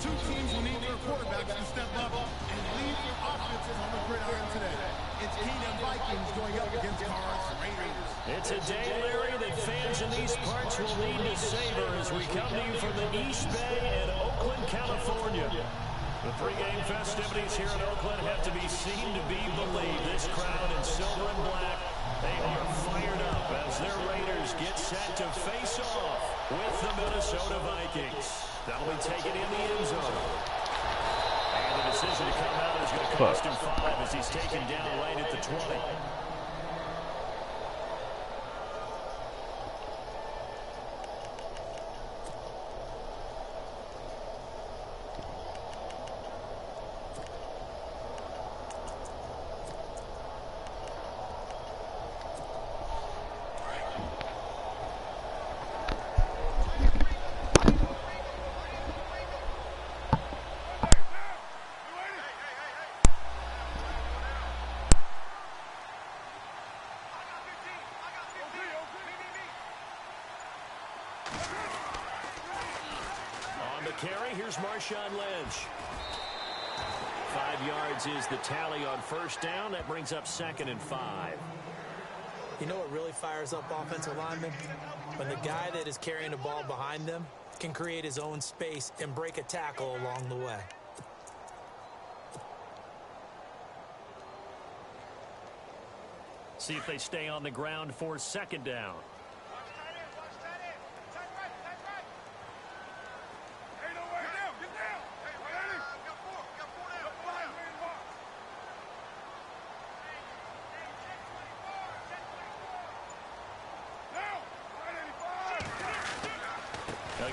Two teams will need their quarterbacks to step up and lead their offenses on the gridiron today. It's Kingdom Vikings going up against Cards Raiders. It's a day, Larry, that fans in these parts will need to savor as we come to you from the East Bay and Oakland, California. The pregame festivities here in Oakland have to be seen to be believed. This crowd in silver and black, they are fired up as their Raiders get set to face off with the Minnesota Vikings. That'll be taken in the end zone. And the decision to come out is going to cost him 5 as he's taken down right at the 20. Carry, here's Marshawn Lynch. 5 yards is the tally on first down. That brings up 2nd and 5. You know what really fires up offensive linemen? When the guy that is carrying the ball behind them can create his own space and break a tackle along the way. See if they stay on the ground for 2nd down.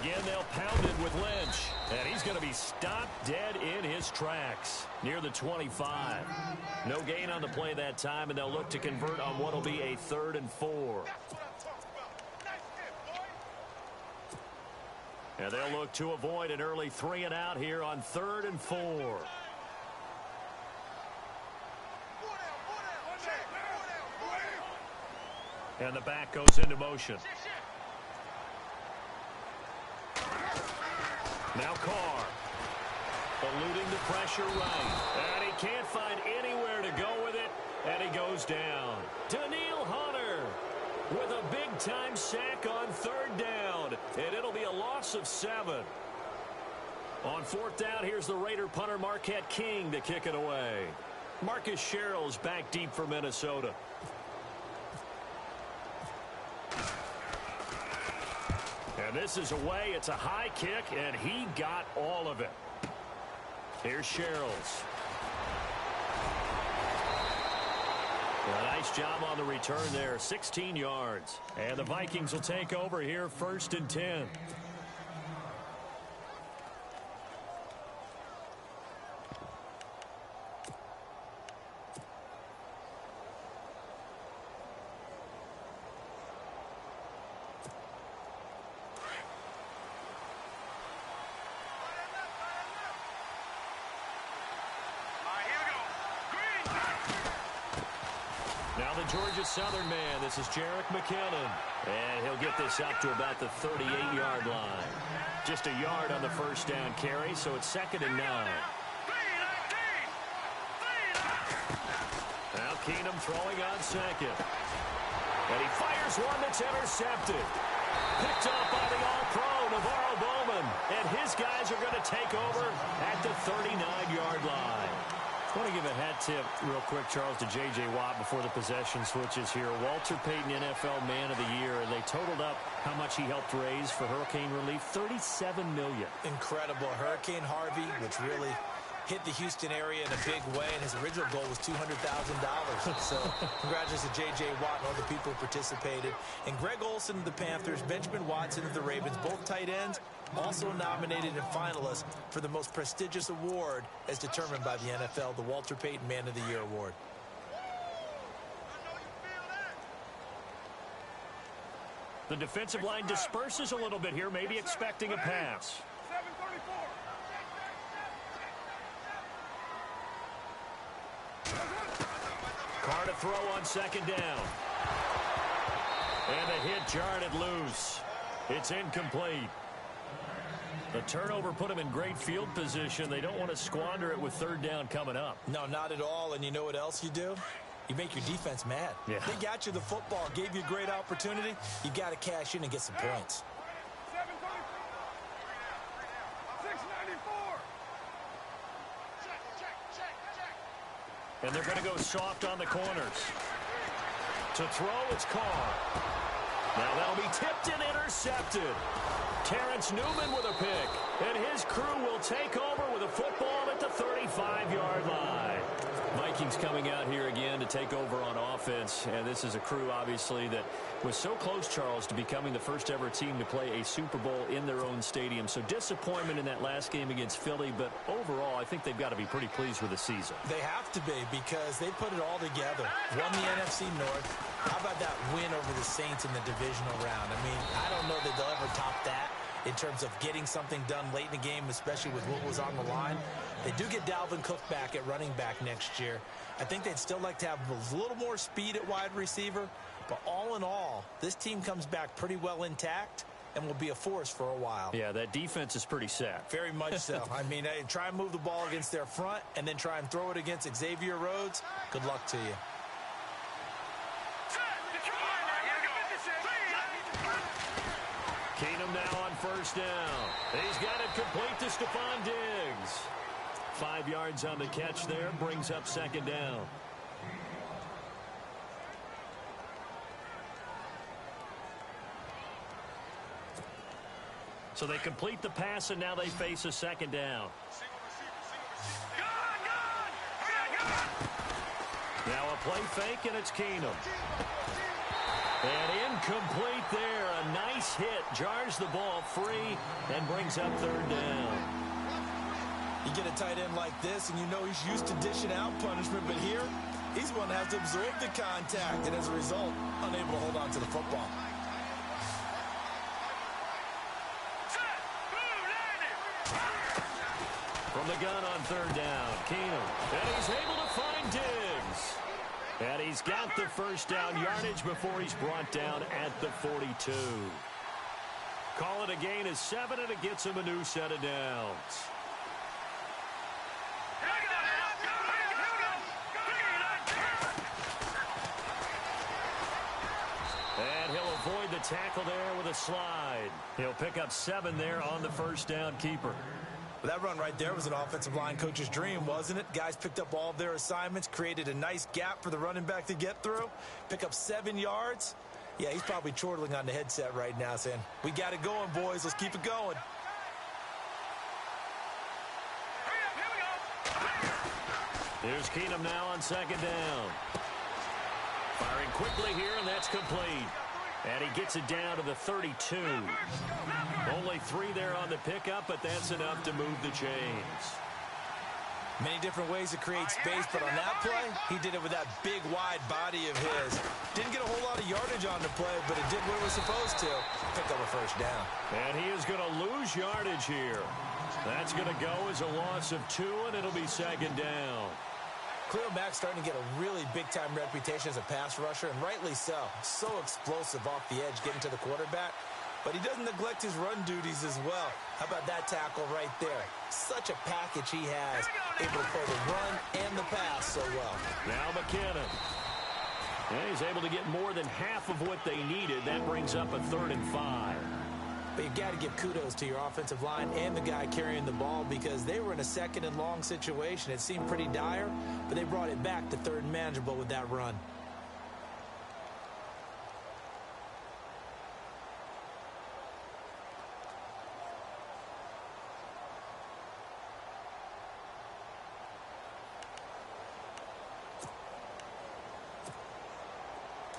Again, they'll pound it with Lynch. And he's going to be stopped dead in his tracks near the 25. No gain on the play that time, and they'll look to convert on what will be a 3rd and 4. And they'll look to avoid an early 3 and out here on 3rd and 4. And the back goes into motion. Now Carr, eluding the pressure right. And he can't find anywhere to go with it, and he goes down. Daniil Hunter with a big-time sack on 3rd down, and it'll be a loss of 7. On 4th down, here's the Raider punter Marquette King to kick it away. Marcus Sherrill's back deep for Minnesota. And this is away. It's a high kick, and he got all of it. Here's Sherrills. A nice job on the return there. 16 yards. And the Vikings will take over here 1st and 10. Now the Georgia Southern man, this is Jerick McKinnon. And he'll get this up to about the 38-yard line. Just a yard on the 1st down carry, so it's 2nd and 9. Now Keenum throwing on 2nd. And he fires one that's intercepted. Picked up by the All-Pro, Navarro Bowman. And his guys are going to take over at the 39-yard line. I want to give a hat tip real quick, Charles, to J.J. Watt before the possession switches here. Walter Payton, NFL Man of the Year, and they totaled up how much he helped raise for hurricane relief, $37 million. Incredible. Hurricane Harvey, which really hit the Houston area in a big way, and his original goal was $200,000. So congratulations to J.J. Watt and all the people who participated. And Greg Olsen of the Panthers, Benjamin Watson of the Ravens, both tight ends, also nominated and finalists for the most prestigious award as determined by the NFL, the Walter Payton Man of the Year Award. The defensive line disperses a little bit here, maybe expecting a pass. Carr to throw on 2nd down. And the hit jarred it loose. It's incomplete. The turnover put them in great field position. They don't want to squander it with third down coming up. No, not at all. And you know what else you do? You make your defense mad. Yeah. They got you the football, gave you a great opportunity. You got to cash in and get some points. 694. And they're going to go soft on the corners. To throw, it's Carr. Now that'll be tipped and intercepted. Terrence Newman with a pick. And his crew will take over with a football at the 35-yard line. Vikings coming out here again to take over on offense. And this is a crew, obviously, that was so close, Charles, to becoming the first ever team to play a Super Bowl in their own stadium. So disappointment in that last game against Philly. But overall, I think they've got to be pretty pleased with the season. They have to be because they put it all together. Won the NFC North. How about that win over the Saints in the divisional round? I mean, I don't know that they'll ever top that in terms of getting something done late in the game, especially with what was on the line. They do get Dalvin Cook back at running back next year. I think they'd still like to have a little more speed at wide receiver. But all in all, this team comes back pretty well intact and will be a force for a while. Yeah, that defense is pretty set. Very much so. I mean, try and move the ball against their front and then try and throw it against Xavier Rhodes. Good luck to you. Keenum now on first down. He's got it complete to Stephon Diggs. 5 yards on the catch there, brings up second down. So they complete the pass, and now they face a second down. Now a play fake, and it's Keenum. And incomplete there. A nice hit. Jars the ball free and brings up third down. You get a tight end like this, and you know he's used to dishing out punishment, but here, he's one that has to absorb the contact, and as a result, unable to hold on to the football. From the gun on third down, Keenum. And he's able to find Diggs. And he's got the first down yardage before he's brought down at the 42. Call it a gain of 7, and it gets him a new set of downs. And he'll avoid the tackle there with a slide. He'll pick up 7 there on the first down keeper. Well, that run right there was an offensive line coach's dream, wasn't it? Guys picked up all of their assignments, created a nice gap for the running back to get through, pick up 7 yards. Yeah, he's probably chortling on the headset right now saying, we got it going, boys. Let's keep it going. Here's Keenum now on second down. Firing quickly here, and that's complete. And he gets it down to the 32. Only 3 there on the pickup, but that's enough to move the chains. Many different ways to create space, but on that play, he did it with that big, wide body of his. Didn't get a whole lot of yardage on the play, but it did what it was supposed to. Picked up a first down. And he is going to lose yardage here. That's going to go as a loss of 2, and it'll be second down. Khalil Mack's starting to get a really big-time reputation as a pass rusher, and rightly so. So explosive off the edge, getting to the quarterback. But he doesn't neglect his run duties as well. How about that tackle right there? Such a package he has, able to play the run and the pass so well. Now McKinnon. And he's able to get more than half of what they needed. That brings up a 3rd and 5. But you've got to give kudos to your offensive line and the guy carrying the ball because they were in a 2nd and long situation. It seemed pretty dire, but they brought it back to 3rd and manageable with that run.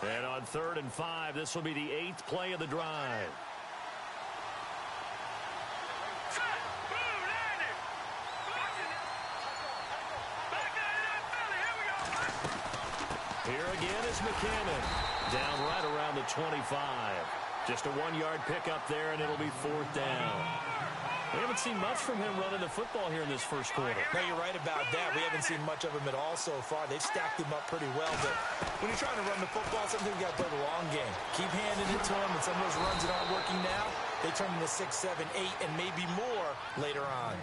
And on 3rd and 5, this will be the 8th play of the drive. Here again is McKinnon. Down right around the 25. Just a 1-yard pickup there, and it'll be 4th down. We haven't seen much from him running the football here in this first quarter. No, you're right about that. We haven't seen much of him at all so far. They've stacked him up pretty well, but when you're trying to run the football, sometimes you got to play the long game. Keep handing it to him, and some of those runs that aren't working now, they turn into 6, 7, 8, and maybe more later on.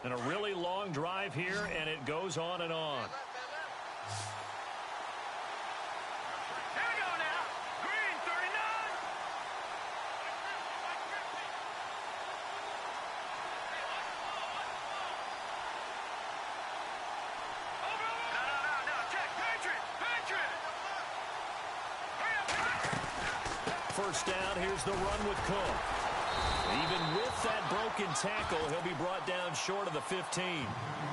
And a really long drive here, and it goes on and on. Here we go now. Green 39. No. Check. Patriot. First down, here's the run with Cook. Even with that broken tackle, he'll be brought down short of the 15.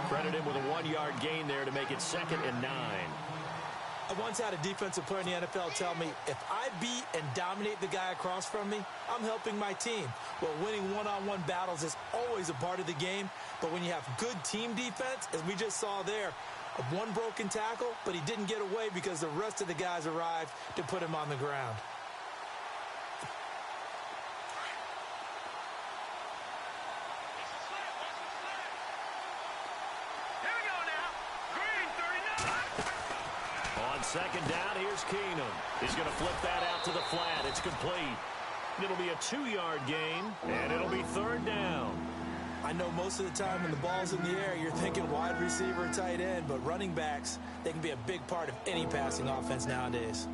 Credit him with a 1-yard gain there to make it 2nd and 9. I once had a defensive player in the NFL tell me, if I beat and dominate the guy across from me, I'm helping my team. Well, winning one-on-one battles is always a part of the game, but when you have good team defense, as we just saw there, one broken tackle, but he didn't get away because the rest of the guys arrived to put him on the ground. Second down, here's Keenum. He's going to flip that out to the flat. It's complete. It'll be a 2-yard gain, and it'll be 3rd down. I know most of the time when the ball's in the air, you're thinking wide receiver, tight end, but running backs, they can be a big part of any passing offense nowadays.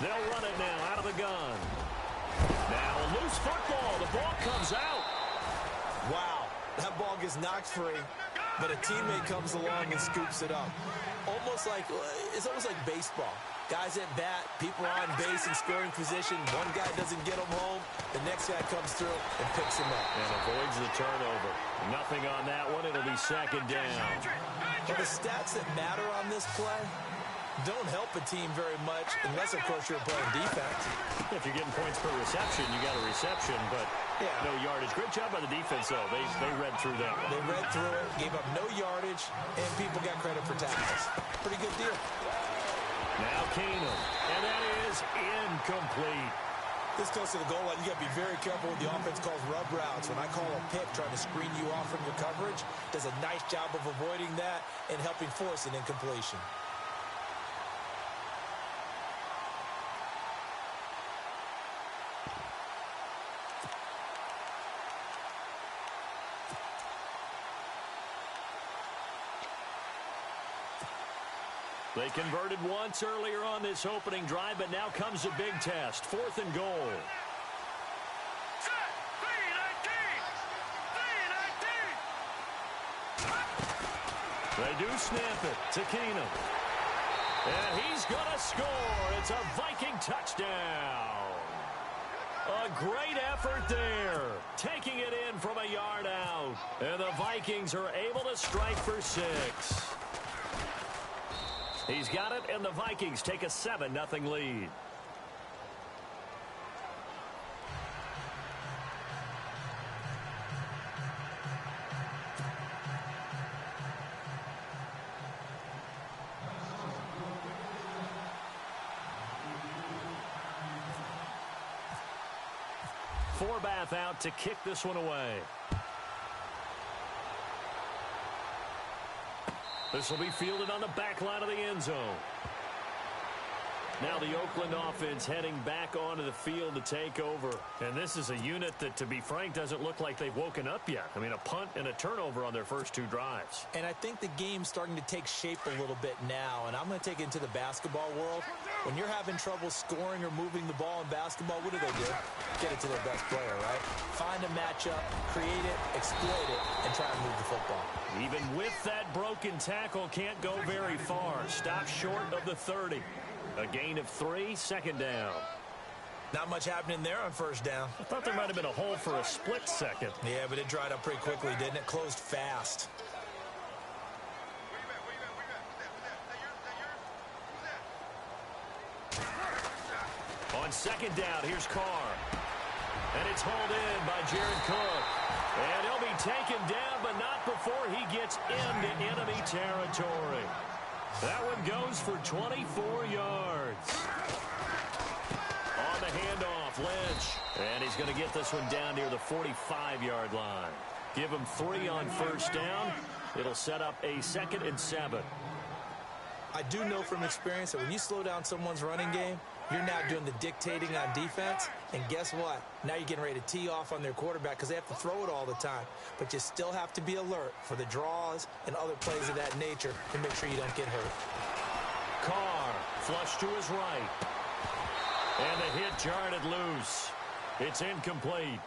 They'll run it now out of the gun. Now a loose football. The ball comes out. Wow, that ball gets knocked free, but a teammate comes along and scoops it up. It's almost like baseball. Guys at bat, people are on base in scoring position. One guy doesn't get them home. The next guy comes through and picks him up. And avoids the turnover. Nothing on that one. It'll be 2nd down. But the stats that matter on this play don't help a team very much unless, of course, you're playing defense. If you're getting points per reception, you got a reception, but no yardage. Great job by the defense, though. They read through that. They read through it, gave up no yardage, and people got credit for tackles. Pretty good deal. Now Keenum, and that is incomplete. This close to the goal line, you got to be very careful when the offense calls rub routes. When I call a pick trying to screen you off from your coverage, does a nice job of avoiding that and helping force an incompletion. They converted once earlier on this opening drive, but now comes a big test. 4th and goal. They do snap it to Keenum. And he's going to score. It's a Viking touchdown. A great effort there. Taking it in from a yard out. And the Vikings are able to strike for 6. He's got it, and the Vikings take a 7-0 lead. Forbath out to kick this one away. This will be fielded on the back line of the end zone. Now the Oakland offense heading back onto the field to take over. And this is a unit that, to be frank, doesn't look like they've woken up yet. I mean, a punt and a turnover on their first 2 drives. And I think the game's starting to take shape a little bit now. And I'm going to take it into the basketball world. When you're having trouble scoring or moving the ball in basketball, what do? Get it to their best player, right? Find a matchup, create it, exploit it, and try to move the football. Even with that broken tackle, can't go very far. Stop short of the 30. A gain of 3, 2nd down. Not much happening there on first down. I thought there might have been a hole for a split second. Yeah, but it dried up pretty quickly, didn't it? Closed fast. On 2nd down, here's Carr. And it's hauled in by Jared Cook. And he'll be taken down, but not before he gets into enemy territory. That one goes for 24 yards. On the handoff, Lynch. And he's going to get this one down near the 45-yard line. Give him 3 on first down. It'll set up a 2nd and 7. I do know from experience that when you slow down someone's running game, you're now doing the dictating on defense. And guess what? Now you're getting ready to tee off on their quarterback because they have to throw it all the time. But you still have to be alert for the draws and other plays of that nature to make sure you don't get hurt. Carr, flush to his right. And the hit jarred loose. It's incomplete.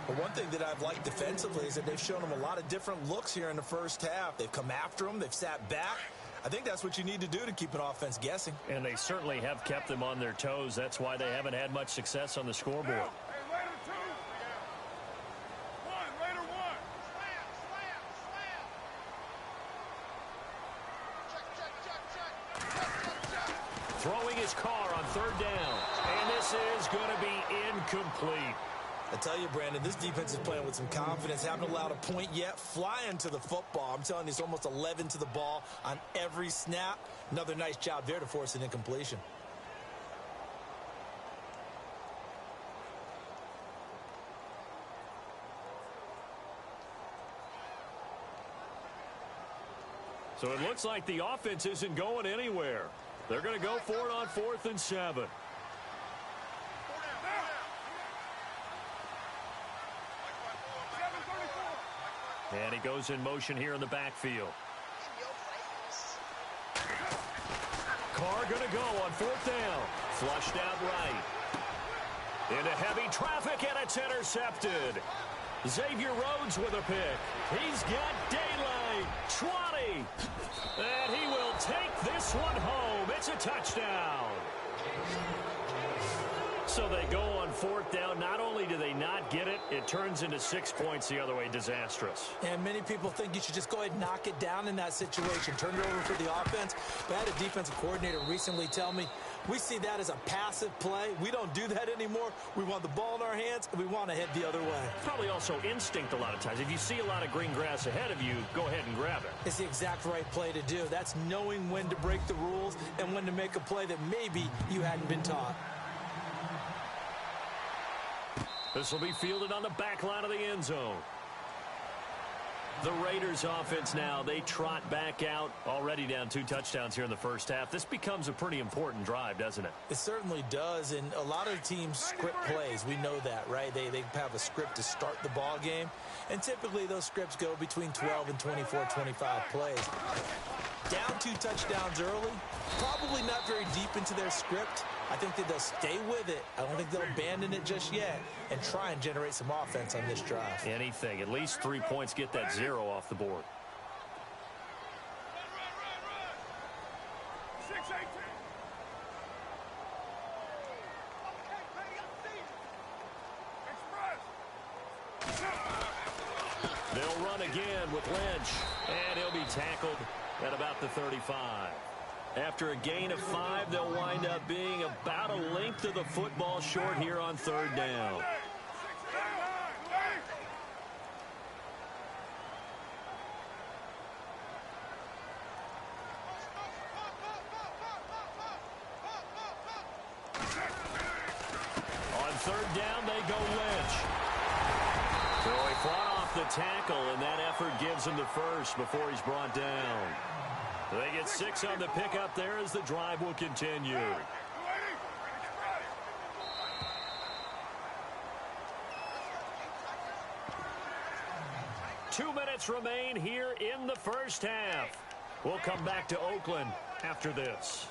But one thing that I've liked defensively is that they've shown them a lot of different looks here in the first half. They've come after them. They've sat back. I think that's what you need to do to keep an offense guessing. And they certainly have kept them on their toes. That's why they haven't had much success on the scoreboard. Hey, later 2. 1, later 1. Check. Throwing his Carr on 3rd down. And this is going to be incomplete. I tell you, Brandon, this defense is playing with some confidence. Haven't allowed a point yet. Flying to the football. I'm telling you, it's almost 11 to the ball on every snap. Another nice job there to force an incompletion. So it looks like the offense isn't going anywhere. They're going to go for it on 4th and 7. And he goes in motion here in the backfield. Carr going to go on 4th down. Flushed out right. Into heavy traffic, and it's intercepted. Xavier Rhodes with a pick. He's got daylight. 20. And he will take this one home. It's a touchdown. So they go on 4th down. Not only do they not get it, it turns into 6 points the other way. Disastrous. And many people think you should just go ahead and knock it down in that situation. Turn it over for the offense. But I had a defensive coordinator recently tell me, we see that as a passive play. We don't do that anymore. We want the ball in our hands, and we want to head the other way. Probably also instinct a lot of times. If you see a lot of green grass ahead of you, go ahead and grab it. It's the exact right play to do. That's knowing when to break the rules and when to make a play that maybe you hadn't been taught. This will be fielded on the back line of the end zone. The Raiders offense now, they trot back out, already down 2 touchdowns here in the first half. This becomes a pretty important drive, doesn't it? It certainly does, and a lot of teams script plays. We know that, right? They have a script to start the ball game, and typically those scripts go between 12 and 24, 25 plays. Down 2 touchdowns early, probably not very deep into their script. I think that they'll stay with it. I don't think they'll abandon it just yet and try and generate some offense on this drive. Anything. At least 3 points, get that 0 off the board. Run. 6-18. Express. They'll run again with Lynch, and he'll be tackled at about the 35. After a gain of 5, they'll wind up being about a length of the football short here on 3rd down. On 3rd down, they go Lynch. So he fought off the tackle, and that effort gives him the first before he's brought down. They get 6 on the pickup there as the drive will continue. 2 minutes remain here in the first half. We'll come back to Oakland after this.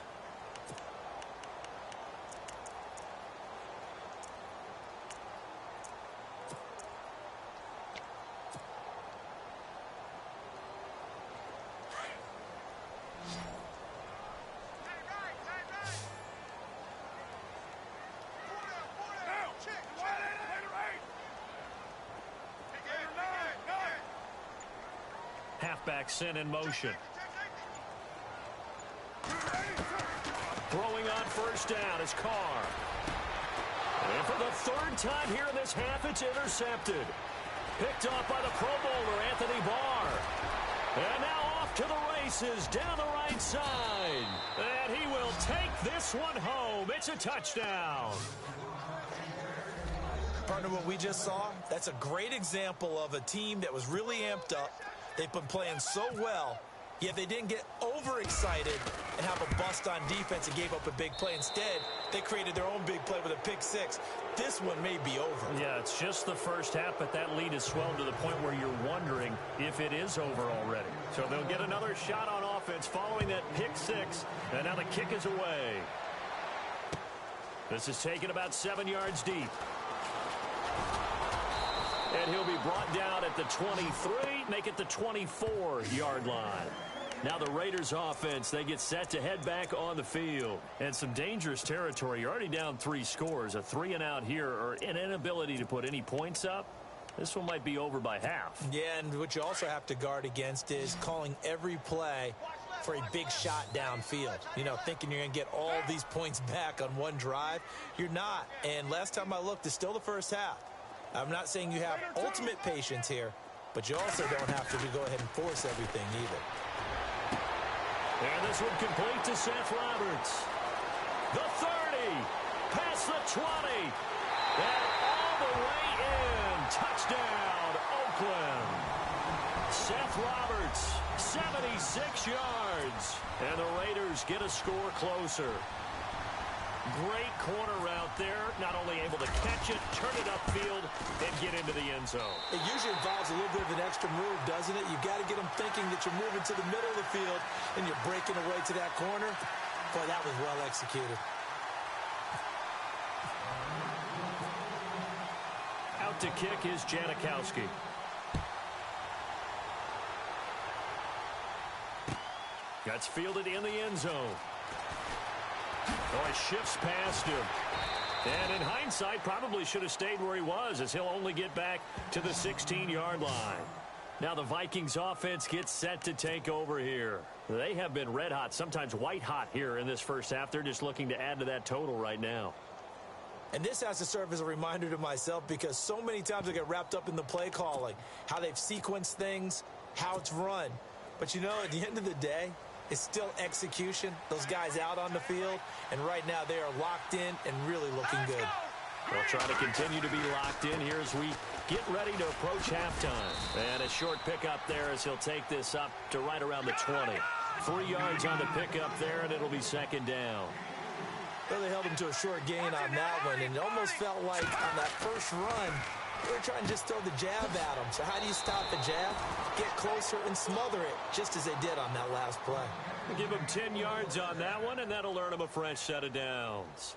Halfback sent in motion. Throwing on first down is Carr. And for the 3rd time here in this half, it's intercepted. Picked off by the Pro Bowler, Anthony Barr. And now off to the races down the right side. And he will take this one home. It's a touchdown. Partner, what we just saw, that's a great example of a team that was really amped up. They've been playing so well, yet they didn't get overexcited and have a bust on defense and gave up a big play. Instead, they created their own big play with a pick six. This one may be over. Yeah, it's just the first half, but that lead has swelled to the point where you're wondering if it is over already. So they'll get another shot on offense following that pick six, and now the kick is away. This is taken about 7 yards deep. And he'll be brought down at the 23, make it the 24-yard line. Now the Raiders offense, they get set to head back on the field. And some dangerous territory. You're already down 3 scores. A 3-and-out here, or an inability to put any points up. This one might be over by half. Yeah, and what you also have to guard against is calling every play for a big shot downfield. You know, thinking you're going to get all these points back on one drive. You're not. And last time I looked, it's still the first half. I'm not saying you have ultimate patience here, but you also don't have to go ahead and force everything either. And this one complete to Seth Roberts. The 30, past the 20, and all the way in. Touchdown, Oakland. Seth Roberts, 76 yards. And the Raiders get a score closer. Great corner route there. Not only able to catch it, turn it upfield, and get into the end zone. It usually involves a little bit of an extra move, doesn't it? You've got to get them thinking that you're moving to the middle of the field and you're breaking away to that corner. Boy, that was well executed. Out to kick is Janikowski. That's fielded in the end zone. Oh, it shifts past him. And in hindsight, probably should have stayed where he was, as he'll only get back to the 16-yard line. Now the Vikings offense gets set to take over here. They have been red hot, sometimes white hot here in this first half. They're just looking to add to that total right now. And this has to serve as a reminder to myself, because so many times I get wrapped up in the play calling, how they've sequenced things, how it's run. But, you know, at the end of the day, it's still execution. Those guys out on the field, and right now they are locked in and really looking good. We'll try to continue to be locked in here as we get ready to approach halftime. And a short pickup there as he'll take this up to right around the 20. 3 yards on the pickup there, and it'll be second down. Well, they held him to a short gain on that one, and it almost felt like on that first run, they were trying to just throw the jab at him. So how do you stop the jab? Get closer and smother it, just as they did on that last play. We'll give him 10 yards on that one, and that'll earn him a fresh set of downs.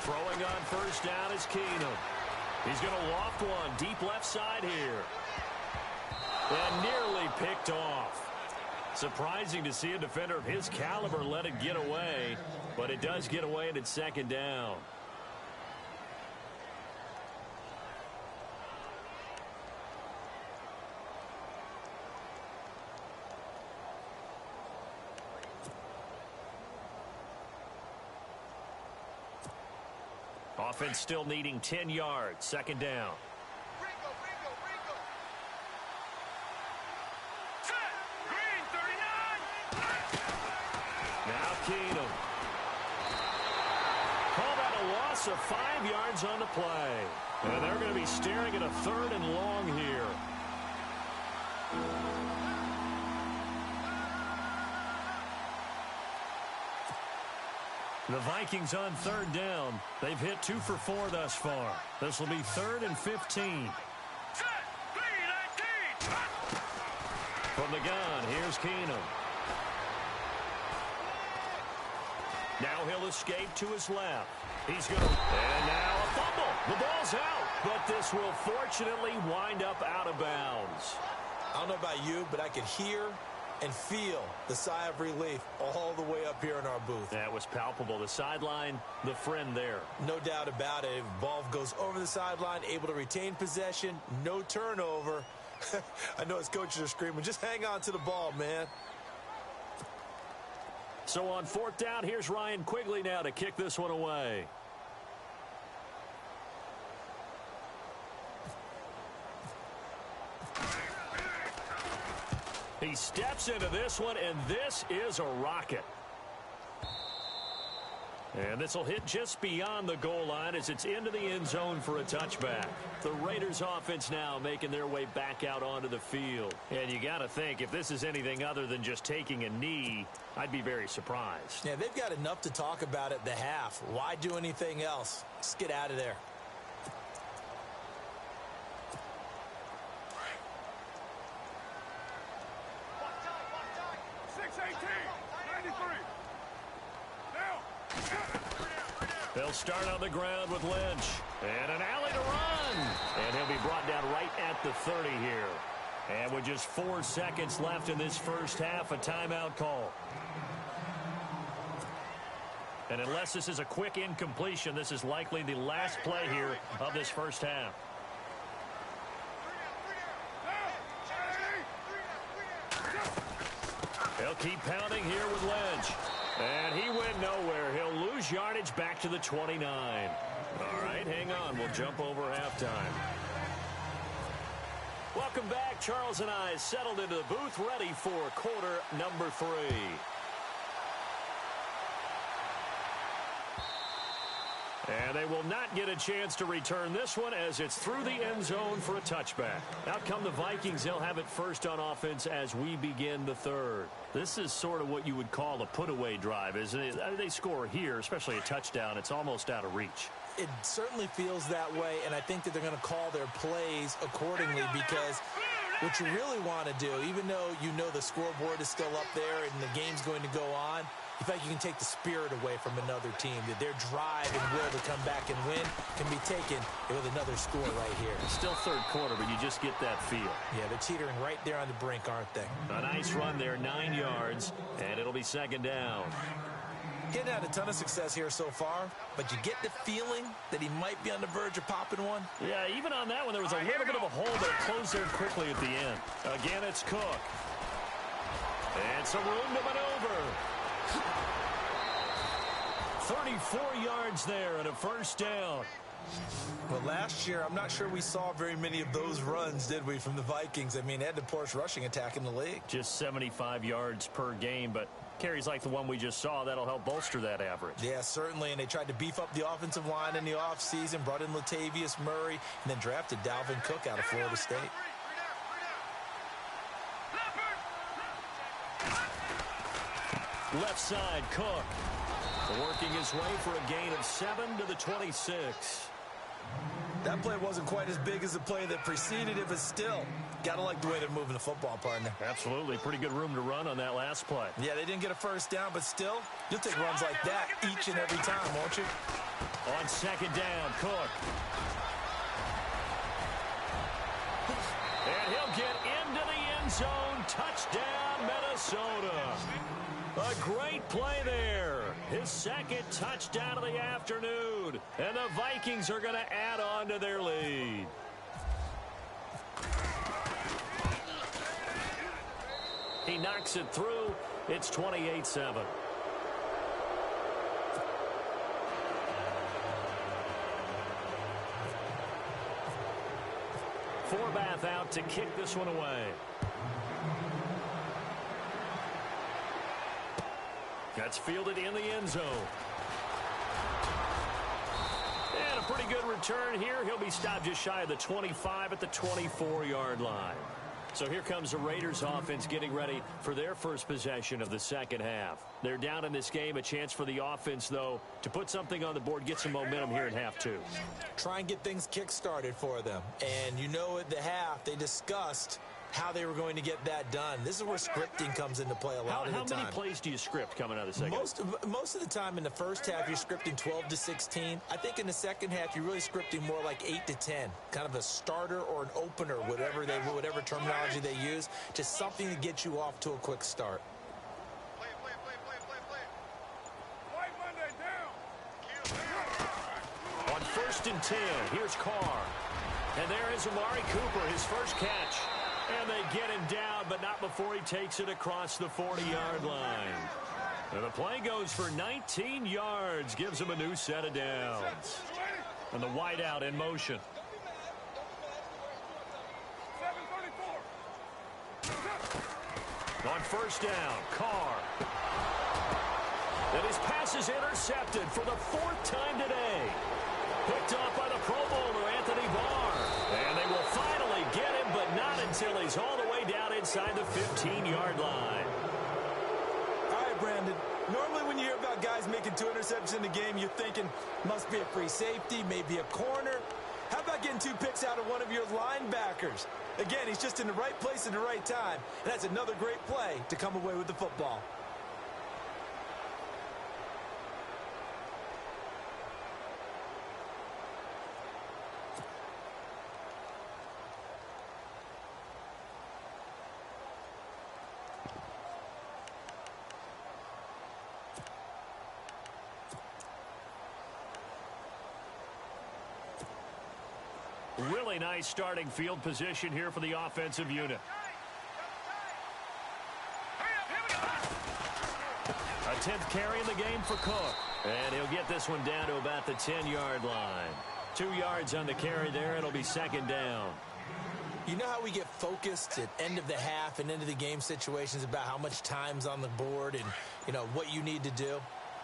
Throwing on first down is Keenum. He's going to loft one deep left side here. And nearly picked off. Surprising to see a defender of his caliber let it get away, but it does get away and it's second down. Offense still needing 10 yards. Second down. Ringo. Set. Green, 39. Now Keenum. Call that a loss of 5 yards on the play. And they're going to be staring at a 3rd and long here. The Vikings on 3rd down. They've hit 2 for 4 thus far. This will be 3rd and 15. Set. Green, 19. From the gun, here's Keenum. Now he'll escape to his left. He's going to... And now a fumble. The ball's out. But this will fortunately wind up out of bounds. I don't know about you, but I could hear and feel the sigh of relief all the way up here in our booth. That was palpable. The sideline, the friend there. No doubt about it. Ball goes over the sideline, able to retain possession, no turnover. I know his coaches are screaming, just hang on to the ball, man. So on 4th down, here's Ryan Quigley now to kick this one away. He steps into this one, and this is a rocket. And this will hit just beyond the goal line as it's into the end zone for a touchback. The Raiders offense now making their way back out onto the field. And you got to think, if this is anything other than just taking a knee, I'd be very surprised. Yeah, they've got enough to talk about at the half. Why do anything else? Just get out of there. They'll start on the ground with Lynch. And an alley to run. And he'll be brought down right at the 30 here. And with just 4 seconds left in this first half, a timeout call. And unless this is a quick incompletion, this is likely the last play here of this first half. They'll keep pounding here with Lynch. And he went nowhere. He'll lose yardage back to the 29. All right, hang on. We'll jump over halftime. Welcome back. Charles and I settled into the booth, ready for quarter number 3. And they will not get a chance to return this one as it's through the end zone for a touchback. Out come the Vikings. They'll have it first on offense as we begin the third. This is sort of what you would call a put-away drive, isn't it? They score here, especially a touchdown. It's almost out of reach. It certainly feels that way, and I think that they're going to call their plays accordingly because what you really want to do, even though you know the scoreboard is still up there and the game's going to go on, you feel like you can take the spirit away from another team, that their drive and will to come back and win can be taken with another score right here. It's still third quarter, but you just get that feel. Yeah, they're teetering right there on the brink, aren't they? A nice run there, 9 yards, and it'll be second down. Getting had a ton of success here so far, but you get the feeling that he might be on the verge of popping one. Yeah, even on that one, there was a little bit of a hole, but it closed there quickly at the end. Again, it's Cook. And some room to maneuver. 34 yards there and a first down. Well, last year, I'm not sure we saw very many of those runs, did we, from the Vikings? I mean, they had the poorest rushing attack in the league. Just 75 yards per game, but carries like the one we just saw, that'll help bolster that average. Yeah, certainly, and they tried to beef up the offensive line in the offseason, brought in Latavius Murray, and then drafted Dalvin Cook out of Florida State. Left side, Cook. Working his way for a gain of 7 to the 26. That play wasn't quite as big as the play that preceded it, but still, got to like the way they're moving the football, partner. Absolutely. Pretty good room to run on that last play. Yeah, they didn't get a first down, but still, you'll take runs like that each and every time, won't you? On second down, Cook. And he'll get into the end zone. Touchdown, Minnesota. A great play there. His second touchdown of the afternoon. And the Vikings are going to add on to their lead. He knocks it through. It's 28-7. Forbath out to kick this one away. That's fielded in the end zone. And a pretty good return here. He'll be stopped just shy of the 25 at the 24-yard line. So here comes the Raiders offense getting ready for their first possession of the second half. They're down in this game. A chance for the offense, though, to put something on the board, get some momentum here in half 2. Try and get things kick-started for them. And you know at the half, they discussed how they were going to get that done. This is where scripting comes into play a lot of the time. How many plays do you script coming out of the second? Most of the time in the first half, you're scripting 12 to 16. I think in the second half, you're really scripting more like 8 to 10. Kind of a starter or an opener, whatever terminology they use. Just something to get you off to a quick start. On 1st and 10, here's Carr. And there is Amari Cooper, his first catch. And they get him down, but not before he takes it across the 40-yard line. And the play goes for 19 yards, gives him a new set of downs. And the wideout in motion. On 1st down, Carr. And his pass is intercepted for the 4th time today. Picked off by the Pro Bowler, Anthony Barr. And they will finally get him, but not until he's all the way down inside the 15-yard line. All right, Brandon. Normally when you hear about guys making 2 interceptions in the game, you're thinking must be a free safety, maybe a corner. How about getting 2 picks out of one of your linebackers? Again, he's just in the right place at the right time. And that's another great play to come away with the football. Really nice starting field position here for the offensive unit. A 10th carry in the game for Cook. And he'll get this one down to about the 10-yard line. 2 yards on the carry there. It'll be 2nd down. You know how we get focused at end of the half and end of the game situations about how much time's on the board and, you know, what you need to do?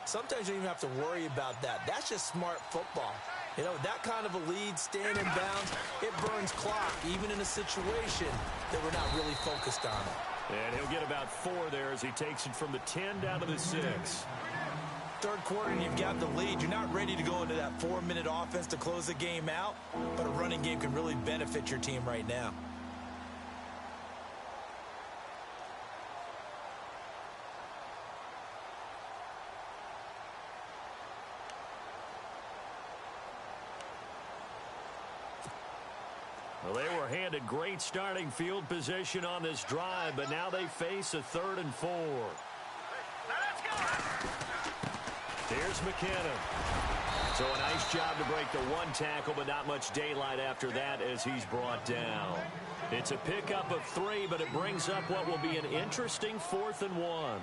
Sometimes you don't even have to worry about that. That's just smart football. You know, that kind of a lead, staying in bounds, it burns clock, even in a situation that we're not really focused on it. And he'll get about 4 there as he takes it from the 10 down to the 6. 3rd quarter, and you've got the lead. You're not ready to go into that 4-minute offense to close the game out, but a running game can really benefit your team right now. Well, they were handed great starting field position on this drive, but now they face a 3rd and 4. Let's go. Here's McKinnon. So a nice job to break the 1 tackle, but not much daylight after that as he's brought down. It's a pickup of 3, but it brings up what will be an interesting 4th and 1.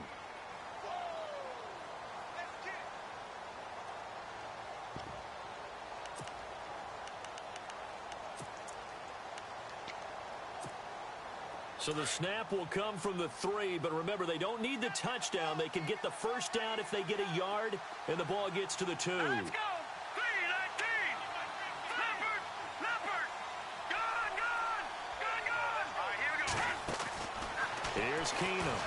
So the snap will come from the 3, but remember, they don't need the touchdown. They can get the 1st down if they get a yard, and the ball gets to the 2. Let's go. 3-19. Leopard. Gone. All right, here we go. Here's Keenum.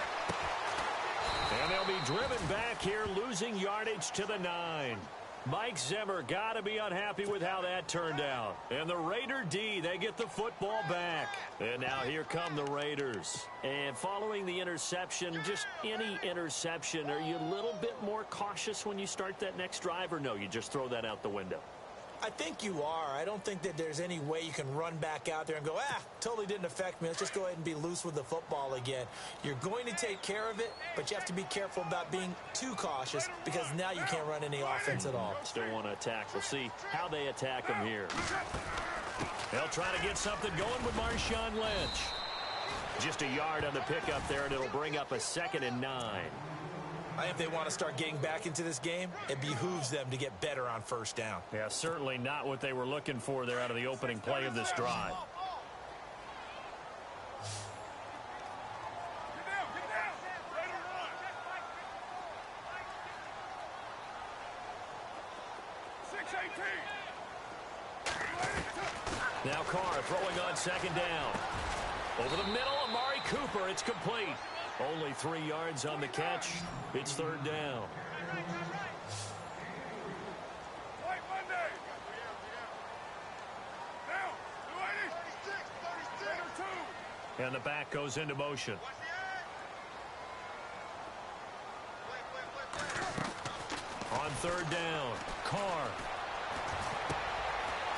And they'll be driven back here, losing yardage to the 9. Mike Zimmer got to be unhappy with how that turned out. And the Raider D, they get the football back. And now here come the Raiders. And following the interception, just any interception, are you a little bit more cautious when you start that next drive, or no, you just throw that out the window? I think you are. I don't think that there's any way you can run back out there and go, totally didn't affect me. Let's just go ahead and be loose with the football again. You're going to take care of it, but you have to be careful about being too cautious because now you can't run any offense at all. Still want to attack. We'll see how they attack them here. They'll try to get something going with Marshawn Lynch. Just a yard on the pickup there, and it'll bring up a 2nd and 9. I think if they want to start getting back into this game, it behooves them to get better on 1st down. Yeah, certainly not what they were looking for there out of the opening play of this drive. Now Carr throwing on 2nd down. Over the middle, Amari Cooper. It's complete. Only 3 yards on the catch. It's 3rd down. White Monday. Down. 280. 2. And the back goes into motion. On third down, Carr.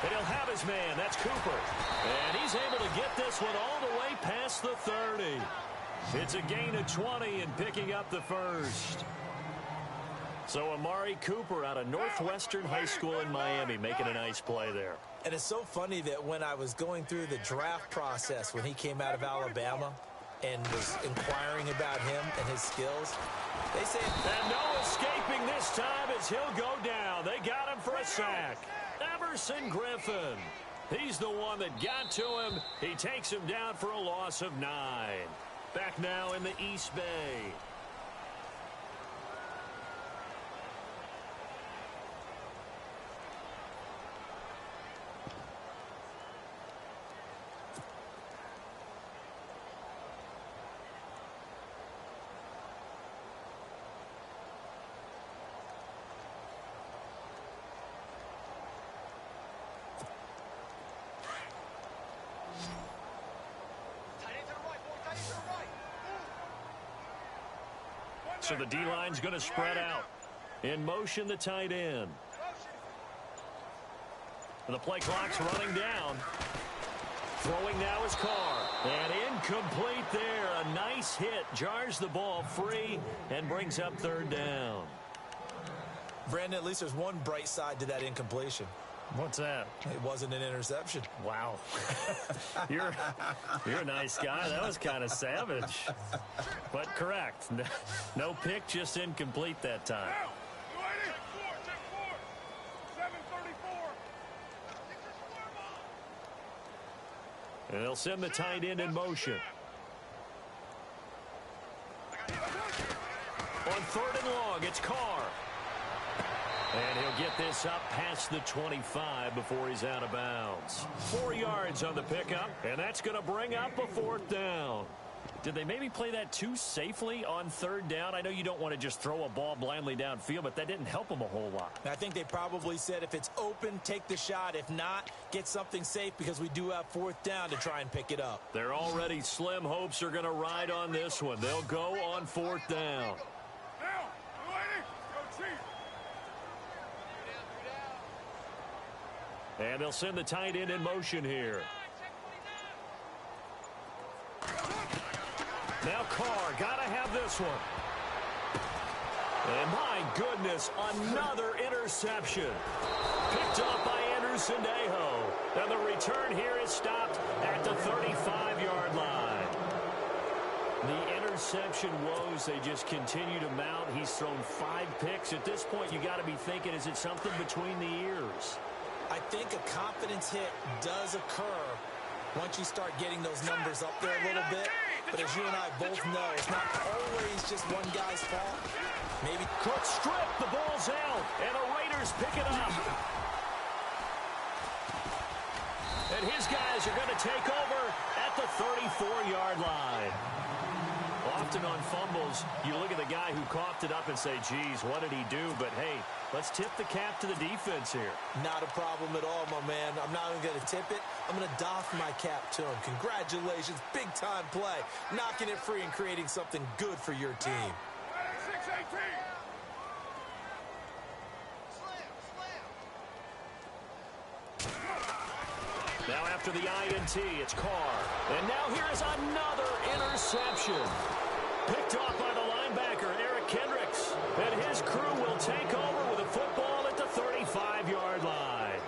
And he'll have his man. That's Cooper. And he's able to get this one all the way past the 30. It's a gain of 20 and picking up the first. So Amari Cooper out of Northwestern High School in Miami making a nice play there. And it's so funny that when I was going through the draft process when he came out of Alabama and was inquiring about him and his skills, they said... And no escaping this time as he'll go down. They got him for a sack. Everson Griffin. He's the one that got to him. He takes him down for a loss of 9. Back now in the East Bay. So the D-line's going to spread out. In motion, the tight end. And the play clock's running down. Throwing now is Carr. And incomplete there. A nice hit. Jars the ball free and brings up third down. Brandon, at least there's one bright side to that incompletion. What's that? It wasn't an interception. Wow. You're a nice guy. That was kind of savage. But correct. No pick, just incomplete that time. And they'll send the tight end in motion. On third and long, it's Carr. And he'll get this up past the 25 before he's out of bounds. 4 yards on the pickup, and that's going to bring up a fourth down. Did they maybe play that too safely on third down? I know you don't want to just throw a ball blindly downfield, but that didn't help them a whole lot. I think they probably said if it's open, take the shot. If not, get something safe because we do have fourth down to try and pick it up. Their already slim hopes are going to ride on this one. They'll go on fourth down. And they'll send the tight end in motion here. Now Carr, gotta have this one. And my goodness, another interception. Picked off by Anderson Dejo. And the return here is stopped at the 35-yard line. The interception woes, they just continue to mount. He's thrown 5 picks. At this point, you got to be thinking, is it something between the ears? I think a confidence hit does occur once you start getting those numbers up there a little bit. But as you and I both know, it's not always just one guy's fault. Maybe Cook strip, the ball's out, and the Raiders pick it up. And his guys are going to take over at the 34-yard line. Often on fumbles, you look at the guy who coughed it up and say, geez, what did he do? But, hey, let's tip the cap to the defense here. Not a problem at all, my man. I'm not even going to tip it. I'm going to doff my cap to him. Congratulations, big-time play. Knocking it free and creating something good for your team. 6-18. Now after the INT, it's Carr. And now here is another interception. Picked off by the linebacker, Eric Kendricks. And his crew will take over with a football at the 35-yard line.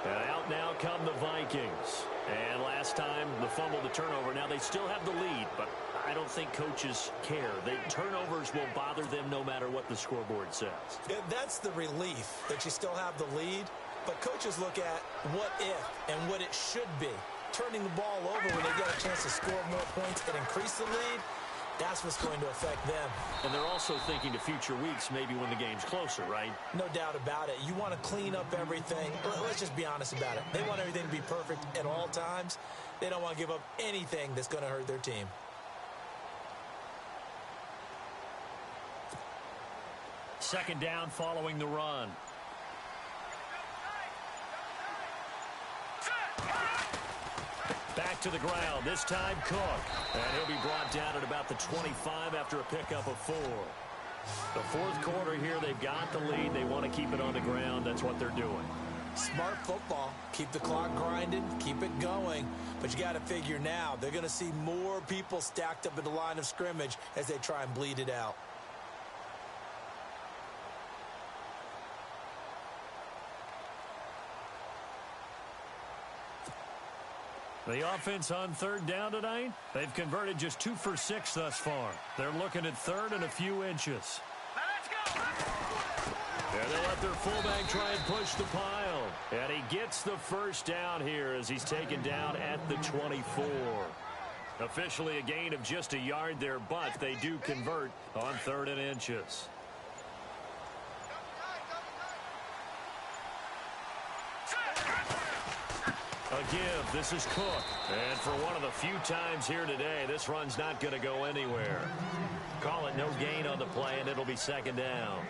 And out now come the Vikings. And last time, the fumble, the turnover. Now they still have the lead, but I don't think coaches care. The turnovers will bother them no matter what the scoreboard says. Yeah, that's the relief that you still have the lead. But coaches look at what if and what it should be. Turning the ball over when they get a chance to score more points and increase the lead, that's what's going to affect them. And they're also thinking to future weeks, maybe when the game's closer, right? No doubt about it. You want to clean up everything. Let's just be honest about it. They want everything to be perfect at all times. They don't want to give up anything that's going to hurt their team. Second down following the run. Back back to the ground. This time Cook. And he'll be brought down at about the 25 after a pickup of 4. The fourth quarter here, they've got the lead. They want to keep it on the ground. That's what they're doing. Smart football. Keep the clock grinding. Keep it going. But you got to figure now, they're going to see more people stacked up at the line of scrimmage as they try and bleed it out. The offense on third down tonight, they've converted just 2 for 6 thus far. They're looking at third and a few inches. Now let's go. And they let their fullback try and push the pile. And he gets the first down here as he's taken down at the 24. Officially a gain of just a yard there, but they do convert on third and inches. A give. This is Cook. And for one of the few times here today, this run's not going to go anywhere. Call it no gain on the play, and it'll be second down.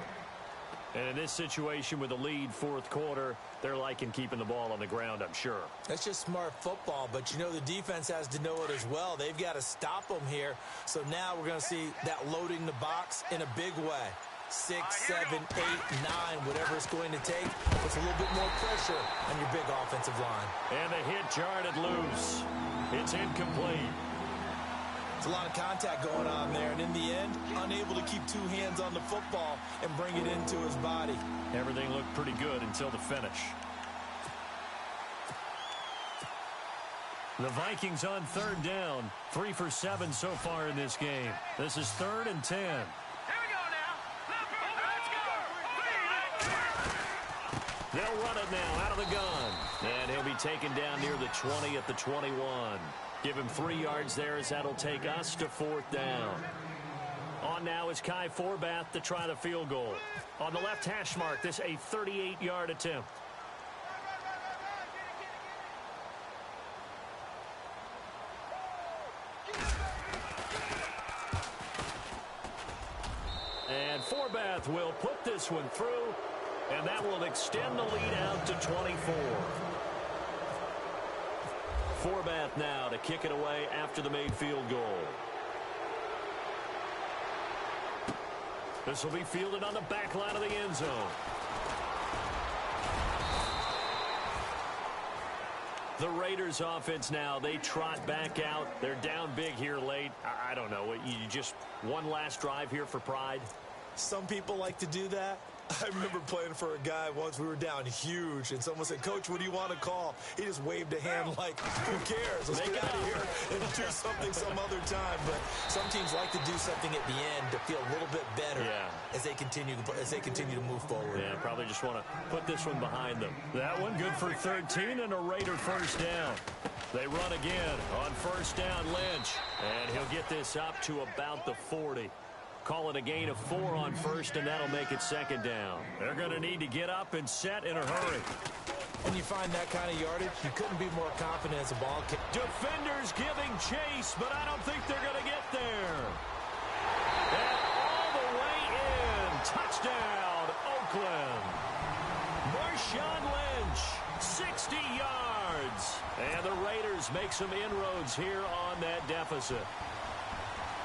And in this situation with the lead fourth quarter, they're liking keeping the ball on the ground, I'm sure. That's just smart football, but you know the defense has to know it as well. They've got to stop them here. So now we're going to see that loading the box in a big way. 6, 7, 8, 9, whatever it's going to take, puts a little bit more pressure on your big offensive line. And the hit jarred it loose. It's incomplete. It's a lot of contact going on there, and in the end, unable to keep 2 hands on the football and bring it into his body. Everything looked pretty good until the finish. The Vikings on third down, 3 for 7 so far in this game. This is 3rd and 10. Here we go now. Let's go. They'll run it now out of the gun. And he'll be taken down near the 20 at the 21. Give him 3 yards there as that'll take us to 4th down. On now is Kai Forbath to try the field goal. On the left hash mark, this a 38-yard attempt. And Forbath will put this one through, and that will extend the lead out to 24. Forbath now to kick it away after the made field goal. This will be fielded on the back line of the end zone. The Raiders offense now, they trot back out. They're down big here late. I don't know. You just one last drive here for pride? Some people like to do that. I remember playing for a guy once. We were down huge, and someone said, "Coach, what do you want to call?" He just waved a hand like, "Who cares? Let's get out of here and do something some other time." But some teams like to do something at the end to feel a little bit better as they continue to move forward. Yeah, probably just want to put this one behind them. That one good for 13 and a Raider first down. They run again on first down, Lynch, and he'll get this up to about the 40. Call it a gain of 4 on first, and that'll make it second down. They're going to need to get up and set in a hurry. When you find that kind of yardage, you couldn't be more confident as a ball kick. Defenders giving chase, but I don't think they're going to get there. And all the way in. Touchdown, Oakland. Marshawn Lynch, 60 yards. And the Raiders make some inroads here on that deficit.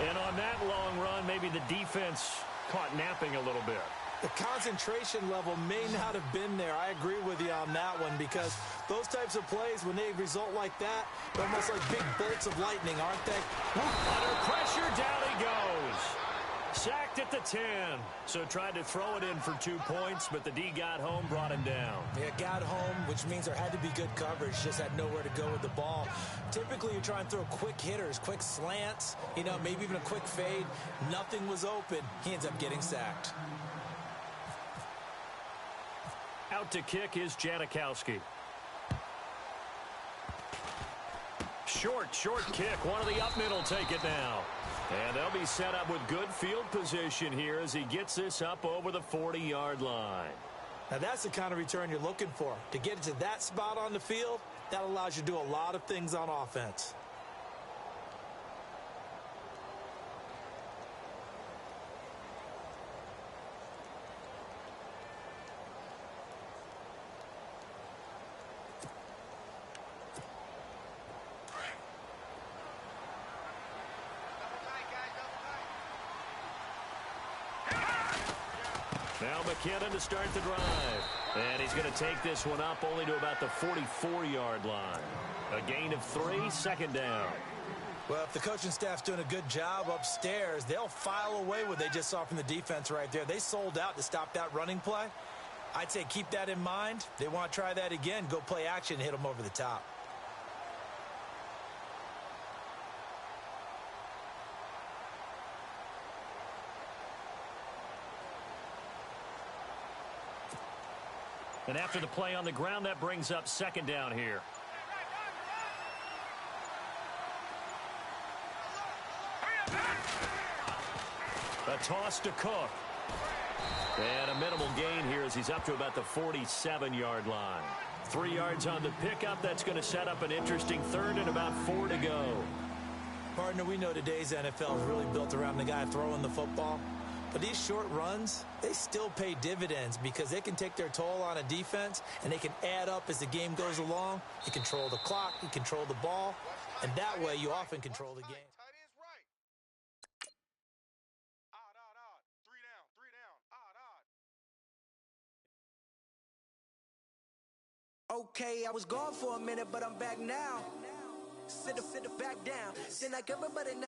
And on that long run, maybe the defense caught napping a little bit. The concentration level may not have been there. I agree with you on that one, because those types of plays, when they result like that, they're almost like big bolts of lightning, aren't they? Under pressure, down he goes. Sacked at the 10. So tried to throw it in for 2 points, but the D got home, brought him down. Yeah, got home, which means there had to be good coverage. Just had nowhere to go with the ball. Typically, you try and throw quick hitters, quick slants, maybe even a quick fade. Nothing was open. He ends up getting sacked. Out to kick is Janikowski. Short kick. One of the up middle take it now. And they'll be set up with good field position here as he gets this up over the 40-yard line. Now, that's the kind of return you're looking for. To get it to that spot on the field, that allows you to do a lot of things on offense. Now McKinnon to start the drive. And he's going to take this one up only to about the 44-yard line. A gain of 3, second down. Well, if the coaching staff's doing a good job upstairs, they'll file away what they just saw from the defense right there. They sold out to stop that running play. I'd say keep that in mind. They want to try that again. Go play action and hit them over the top. And after the play on the ground, that brings up second down here. A toss to Cook. And a minimal gain here as he's up to about the 47-yard line. 3 yards on the pickup. That's going to set up an interesting third and about 4 to go. Partner, we know today's NFL is really built around the guy throwing the football. But these short runs, they still pay dividends because they can take their toll on a defense and they can add up as the game goes along. You control the clock, you control the ball, and that way you often control the game. Okay, I was gone for a minute, but I'm back now. Sit back down. Then like everybody now.